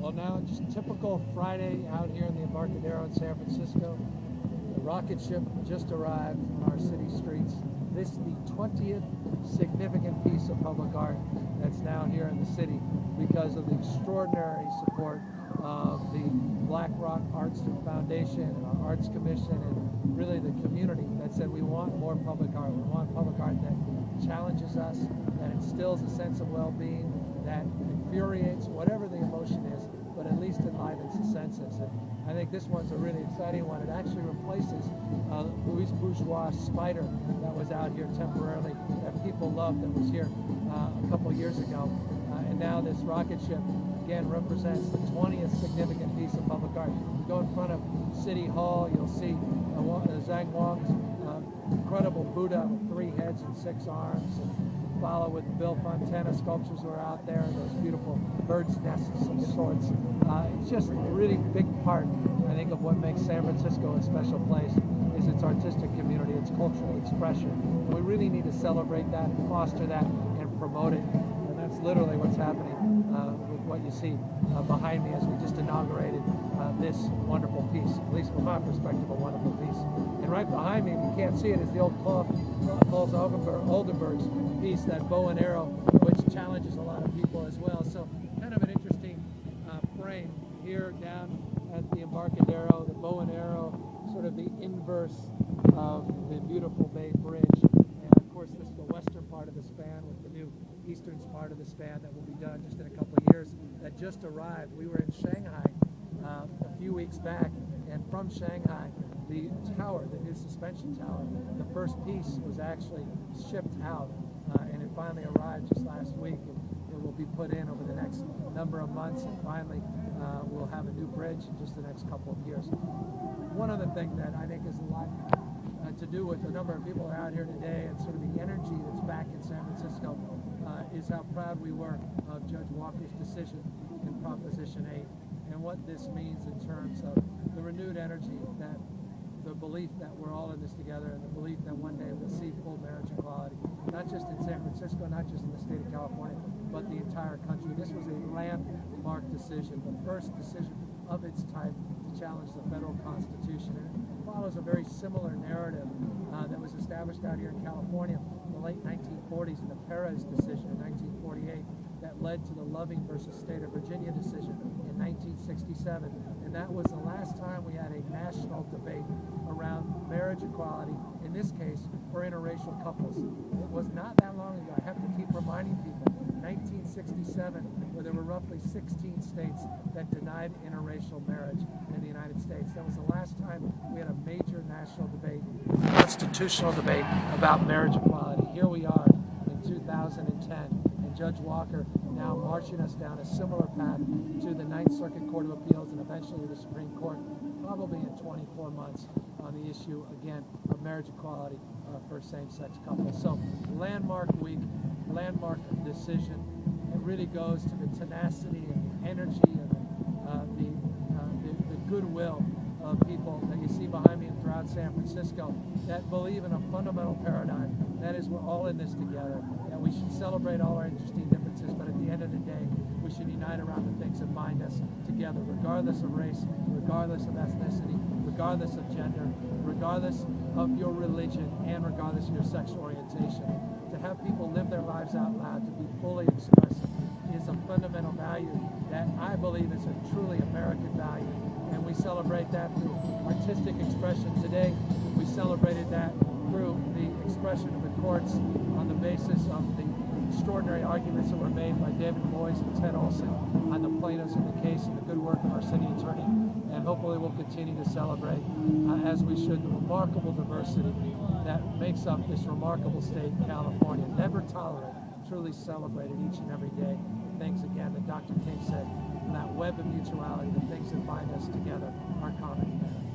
Well, now just typical Friday out here in the Embarcadero in San Francisco. The rocket ship just arrived on our city streets. This is the 20th significant piece of public art that's now here in the city because of the extraordinary support of the Black Rock Arts Foundation, our Arts Commission, and really the community that said we want more public art. We want public art that challenges us, that instills a sense of well-being, that infuriates, whatever the emotion is, but at least enlivens the senses. And I think this one's a really exciting one. It actually replaces Louis Bourgeois' Spider that was out here temporarily, that people loved, that was here a couple years ago. And now this rocket ship, again, represents the 20th significant piece of public art. You go in front of City Hall, you'll see Zhang Wang's incredible Buddha with 3 heads and 6 arms. And follow with Bill Fontana sculptures who are out there, those beautiful bird's nests of sorts. It's just a really big part, I think, of what makes San Francisco a special place is its artistic community, its cultural expression. And we really need to celebrate that, foster that, and promote it. And that's literally what's happening with what you see behind me as we just inaugurated this wonderful piece, at least from my perspective, a wonderful piece. And right behind me, you can't see it, is the old Klaus Oldenburg's piece, that bow and arrow, which challenges a lot of people as well. So kind of an interesting frame here down at the Embarcadero, the bow and arrow, sort of the inverse of the beautiful Bay Bridge. And of course, this is the western part of the span with the new eastern part of the span that will be done just in a couple of years, that just arrived. We were in Shanghai a few weeks back, and from Shanghai, the tower, the new suspension tower, the first piece was actually shipped out, and it finally arrived just last week, and it will be put in over the next number of months, and finally we'll have a new bridge in just the next couple of years. One other thing that I think is a lot to do with the number of people who are out here today and sort of the energy that's back in San Francisco is how proud we were of Judge Walker's decision in Proposition 8 and what this means in terms of the renewed energy, that the belief that we're all in this together, and the belief that one day we'll see full marriage equality, not just in San Francisco, not just in the state of California, but the entire country. This was a landmark decision, the first decision of its type to challenge the federal Constitution. And it follows a very similar narrative that was established out here in California in the late 1940s in the Perez decision in 1948 that led to the Loving versus State of Virginia decision in 1967. And that was the last time we had a national debate around marriage equality, in this case for interracial couples. It was not that long ago, I have to keep reminding people, 1967, where there were roughly 16 states that denied interracial marriage in the United States. That was the last time we had a major national debate, constitutional debate about marriage equality. Here we are in 2010, and Judge Walker now marching us down a similar path to the Ninth Circuit Court of Appeals and eventually the Supreme Court, probably in 24 months, on the issue, again, of marriage equality for same-sex couples. So, landmark week, landmark decision. It really goes to the tenacity and the energy and the goodwill of people that you see behind me and throughout San Francisco that believe in a fundamental paradigm. That is, we're all in this together, and we should celebrate all our interesting differences, but at the end of the day, we should unite around the things that bind us together, regardless of race, regardless of ethnicity, regardless of gender, regardless of your religion, and regardless of your sexual orientation. To have people live their lives out loud, to be fully expressed, is a fundamental value that I believe is a truly American value. And we celebrate that through artistic expression today. We celebrated that through the expression of the courts on the basis of the extraordinary arguments that were made by David Boies and Ted Olson on the plaintiffs in the case and the good work of our city attorney. And hopefully we'll continue to celebrate, as we should, the remarkable diversity that makes up this remarkable state, California. Never tolerate, truly celebrate it each and every day. Things, again, that Dr. King said, that web of mutuality, the things that bind us together are common humanity.